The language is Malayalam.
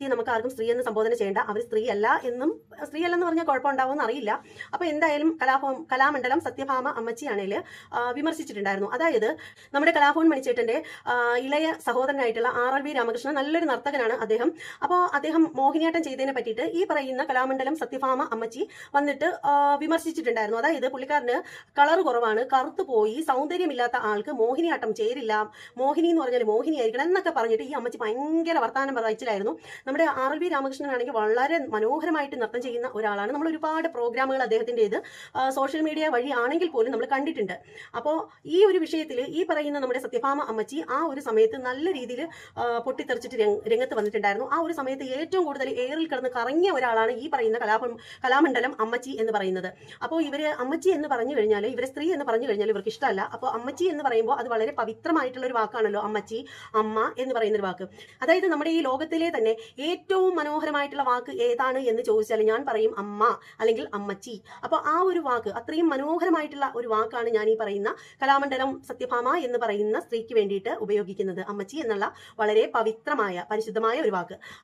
നമുക്ക് ആർക്കും സ്ത്രീ എന്ന് സംബോധന ചെയ്യേണ്ട, അവർ സ്ത്രീയല്ല എന്ന് പറഞ്ഞാൽ കുഴപ്പമുണ്ടാവുമെന്ന് അറിയില്ല. അപ്പൊ എന്തായാലും കലാമണ്ഡലം സത്യഭാമ അമ്മച്ചിയാണേൽ വിമർശിച്ചിട്ടുണ്ടായിരുന്നു. അതായത് നമ്മുടെ കലാഭവൻ മണിച്ചേട്ടന്റെ ഇളയ സഹോദരനായിട്ടുള്ള RLV രാമകൃഷ്ണൻ നല്ലൊരു നർത്തകനാണ് അദ്ദേഹം. അപ്പോൾ അദ്ദേഹം മോഹിനിയാട്ടം ചെയ്തതിനെ പറ്റിയിട്ട് ഈ പറയുന്ന കലാമണ്ഡലം സത്യഭാമ അമ്മച്ചി വന്നിട്ട് വിമർശിച്ചിട്ടുണ്ടായിരുന്നു. അതായത് പുള്ളിക്കാരന് കളർ കുറവാണ്, കറുത്തു പോയി, സൗന്ദര്യമില്ലാത്ത ആൾക്ക് മോഹിനിയാട്ടം ചേരില്ല, മോഹിനി എന്ന് പറഞ്ഞാൽ മോഹിനിയായിരിക്കണം എന്നൊക്കെ പറഞ്ഞിട്ട് ഈ അമ്മച്ചി ഭയങ്കര വർത്താനം പറയിച്ചിലായിരുന്നു. നമ്മുടെ RLV രാമകൃഷ്ണനാണെങ്കിൽ വളരെ മനോഹരമായിട്ട് നൃത്തം ചെയ്യുന്ന ഒരാളാണ്. നമ്മൾ ഒരുപാട് പ്രോഗ്രാമുകൾ അദ്ദേഹത്തിൻ്റെത് സോഷ്യൽ മീഡിയ വഴി ആണെങ്കിൽ പോലും നമ്മൾ കണ്ടിട്ടുണ്ട്. അപ്പോൾ ഈ ഒരു വിഷയത്തിൽ ഈ പറയുന്ന നമ്മുടെ സത്യഭാമ അമ്മച്ചി ആ ഒരു സമയത്ത് നല്ല രീതിയിൽ പൊട്ടിത്തെറിച്ചിട്ട് രംഗത്ത് വന്നിട്ടുണ്ടായിരുന്നു. ആ ഒരു സമയത്ത് ഏറ്റവും കൂടുതൽ എയറിൽ കിടന്ന് കറങ്ങിയ ഒരാളാണ് ഈ പറയുന്ന കലാമണ്ഡലം അമ്മച്ചി എന്ന് പറയുന്നത്. അപ്പോൾ ഇവര് അമ്മച്ചി എന്ന് പറഞ്ഞു കഴിഞ്ഞാൽ, ഇവരെ സ്ത്രീ എന്ന് പറഞ്ഞു കഴിഞ്ഞാൽ ഇവർക്ക് ഇഷ്ടമല്ല. അപ്പോൾ അമ്മച്ചി എന്ന് പറയുമ്പോൾ അത് വളരെ പവിത്രമായിട്ടുള്ള ഒരു വാക്കാണല്ലോ, അമ്മച്ചി, അമ്മ എന്ന് പറയുന്ന ഒരു വാക്ക്. അതായത് നമ്മുടെ ഈ ലോകത്തിലെ തന്നെ ഏറ്റവും മനോഹരമായിട്ടുള്ള വാക്ക് ഏതാണ് എന്ന് ചോദിച്ചാൽ ഞാൻ പറയും അമ്മ അല്ലെങ്കിൽ അമ്മച്ചി. അപ്പോൾ ആ ഒരു വാക്ക്, അത്രയും മനോഹരമായിട്ടുള്ള ഒരു വാക്കാണ് ഞാൻ ഈ പറയുന്ന കലാമണ്ഡലം സത്യഭാമ എന്ന് പറയുന്ന സ്ത്രീക്ക് വേണ്ടിയിട്ട് ഉപയോഗിക്കുന്നത്. അമ്മച്ചി എന്നുള്ള വളരെ പവിത്രമായ പരിശുദ്ധമായ ഒരു വാക്ക്.